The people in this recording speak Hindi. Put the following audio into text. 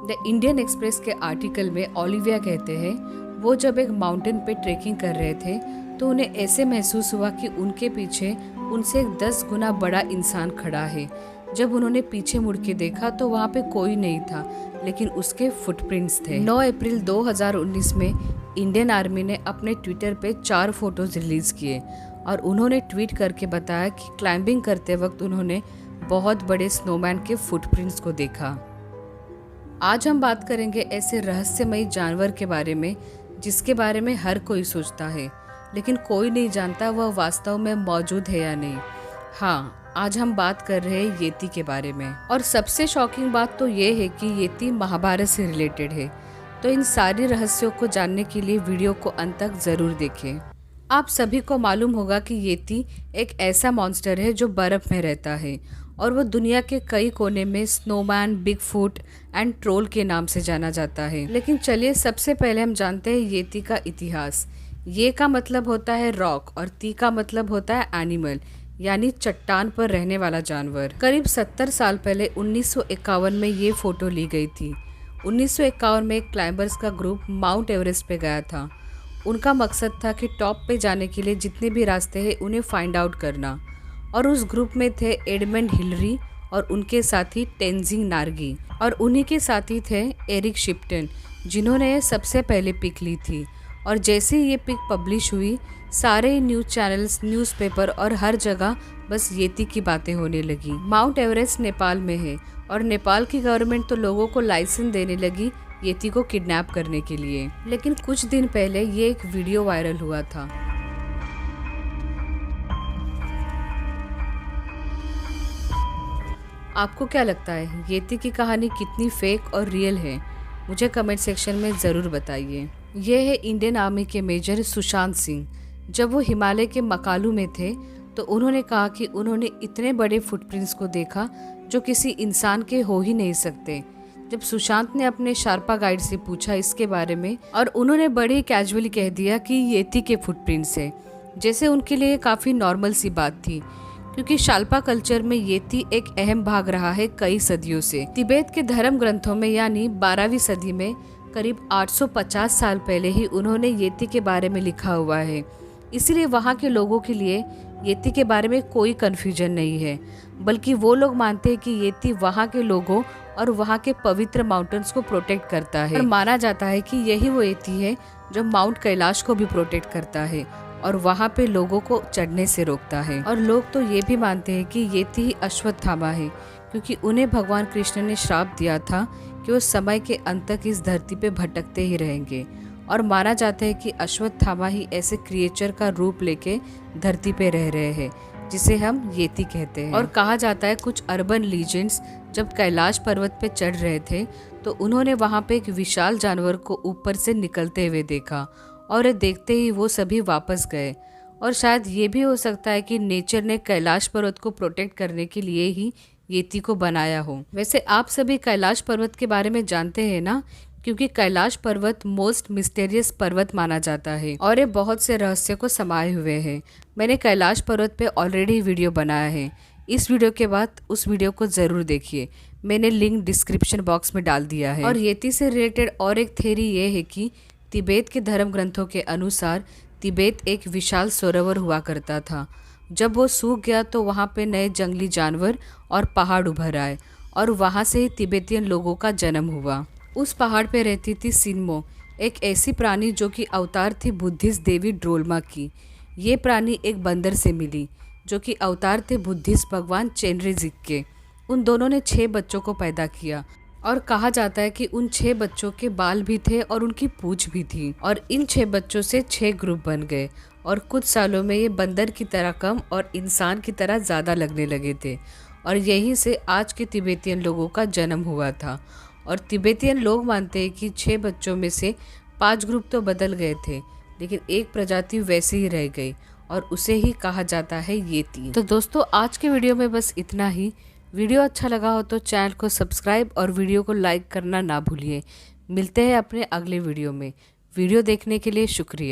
द इंडियन एक्सप्रेस के आर्टिकल में ओलिविया कहते हैं वो जब एक माउंटेन पे ट्रेकिंग कर रहे थे तो उन्हें ऐसे महसूस हुआ कि उनके पीछे उनसे 10 गुना बड़ा इंसान खड़ा है। जब उन्होंने पीछे मुड़ के देखा तो वहाँ पे कोई नहीं था, लेकिन उसके फुटप्रिंट्स थे। 9 अप्रैल 2019 में इंडियन आर्मी ने अपने ट्विटर पे 4 फोटोज रिलीज किए और उन्होंने ट्वीट करके बताया कि क्लाइंबिंग करते वक्त उन्होंने बहुत बड़े स्नोमैन के फुटप्रिंट्स को देखा। आज हम बात करेंगे ऐसे रहस्यमयी जानवर के बारे में जिसके बारे में हर कोई सोचता है, लेकिन कोई नहीं जानता वह वास्तव में मौजूद है या नहीं। हाँ, आज हम बात कर रहे हैं येती के बारे में। और सबसे शॉकिंग बात तो ये है कि येती महाभारत से रिलेटेड है। तो इन सारी रहस्यों को जानने के लिए वीडियो को अंत तक जरूर देखें। आप सभी को मालूम होगा कि येती एक ऐसा मॉन्स्टर है जो बर्फ में रहता है और वो दुनिया के कई कोने में स्नोमैन, बिगफुट एंड ट्रोल के नाम से जाना जाता है। लेकिन चलिए सबसे पहले हम जानते हैं येती का इतिहास। ये का मतलब होता है रॉक और ती का मतलब होता है एनिमल, यानी चट्टान पर रहने वाला जानवर। करीब 70 साल पहले 1951 में ये फोटो ली गई थी। 1951 में एक क्लाइंबर्स का ग्रुप माउंट एवरेस्ट पे गया था। उनका मकसद था कि टॉप पे जाने के लिए जितने भी रास्ते हैं उन्हें फाइंड आउट करना। और उस ग्रुप में थे एडमंड हिलरी और उनके साथी टेंजिंग नार्गी, और उन्हीं के साथी थे एरिक शिप्टन, जिन्होंने ये सबसे पहले पिक ली थी। और जैसे ही ये पिक पब्लिश हुई, सारे न्यूज़ चैनल्स, न्यूज़पेपर और हर जगह बस येती की बातें होने लगी। माउंट एवरेस्ट नेपाल में है और नेपाल की गवर्नमेंट तो लोगों को लाइसेंस देने लगी येती को किडनैप करने के लिए। लेकिन कुछ दिन पहले ये एक वीडियो वायरल हुआ था। आपको क्या लगता है येती की कहानी कितनी फेक और रियल है? मुझे कमेंट सेक्शन में ज़रूर बताइए। ये है इंडियन आर्मी के मेजर सुशांत सिंह। जब वो हिमालय के मकालू में थे तो उन्होंने कहा कि उन्होंने इतने बड़े फुटप्रिंट्स को देखा जो किसी इंसान के हो ही नहीं सकते। जब सुशांत ने अपने शार्पा गाइड से पूछा इसके बारे में, और उन्होंने बड़े कैजुअली कह दिया कि येती के फुटप्रिंट्स है, जैसे उनके लिए काफ़ी नॉर्मल सी बात थी, क्योंकि शाल्पा कल्चर में येती एक अहम भाग रहा है कई सदियों से। तिब्बत के धर्म ग्रंथों में यानी 12वीं सदी में करीब 850 साल पहले ही उन्होंने येती के बारे में लिखा हुआ है। इसलिए वहाँ के लोगों के लिए येती के बारे में कोई कन्फ्यूजन नहीं है, बल्कि वो लोग मानते हैं कि येती वहाँ के लोगों और वहाँ के पवित्र माउंटेन्स को प्रोटेक्ट करता है। और माना जाता है कि यही वो येती है जो माउंट कैलाश को भी प्रोटेक्ट करता है और वहाँ पे लोगों को चढ़ने से रोकता है। और लोग तो ये भी मानते हैं कि येती ही अश्वत्थामा है, क्योंकि उन्हें भगवान कृष्ण ने श्राप दिया था कि वो समय के अंत तक इस धरती पे भटकते ही रहेंगे। और माना जाता है कि अश्वत्थामा ही ऐसे क्रिएचर का रूप लेके धरती पे रह रहे हैं जिसे हम येती कहते हैं। और कहा जाता है कुछ अर्बन लीजेंड्स जब कैलाश पर्वत पे चढ़ रहे थे तो उन्होंने वहाँ पे एक विशाल जानवर को ऊपर से निकलते हुए देखा और देखते ही वो सभी वापस गए। और शायद ये भी हो सकता है कि नेचर ने कैलाश पर्वत को प्रोटेक्ट करने के लिए ही येती को बनाया हो। वैसे आप सभी कैलाश पर्वत के बारे में जानते हैं ना, क्योंकि कैलाश पर्वत मोस्ट मिस्टीरियस पर्वत माना जाता है और ये बहुत से रहस्य को समाये हुए है। मैंने कैलाश पर्वत पे ऑलरेडी वीडियो बनाया है। इस वीडियो के बाद उस वीडियो को ज़रूर देखिए, मैंने लिंक डिस्क्रिप्शन बॉक्स में डाल दिया है। और येती से रिलेटेड और एक थ्योरी ये है कि तिब्बत के धर्म ग्रंथों के अनुसार तिब्बत एक विशाल सरोवर हुआ करता था। जब वो सूख गया तो वहाँ पे नए जंगली जानवर और पहाड़ उभर आए और वहाँ से ही तिब्बतियन लोगों का जन्म हुआ। उस पहाड़ पे रहती थी सिन्मो, एक ऐसी प्राणी जो कि अवतार थी बुद्धिस्ट देवी ड्रोलमा की। ये प्राणी एक बंदर से मिली जो कि अवतार थे बुद्धिस्ट भगवान चेनरेजिक के। उन दोनों ने 6 बच्चों को पैदा किया और कहा जाता है कि उन 6 बच्चों के बाल भी थे और उनकी पूंछ भी थी। और इन 6 बच्चों से 6 ग्रुप बन गए और कुछ सालों में ये बंदर की तरह कम और इंसान की तरह ज़्यादा लगने लगे थे। और यहीं से आज के तिब्बतियन लोगों का जन्म हुआ था। और तिब्बतियन लोग मानते हैं कि 6 बच्चों में से 5 ग्रुप तो बदल गए थे, लेकिन एक प्रजाति वैसे ही रह गई और उसे ही कहा जाता है येती। तो दोस्तों आज के वीडियो में बस इतना ही। वीडियो अच्छा लगा हो तो चैनल को सब्सक्राइब और वीडियो को लाइक करना ना भूलिए। मिलते हैं अपने अगले वीडियो में। वीडियो देखने के लिए शुक्रिया।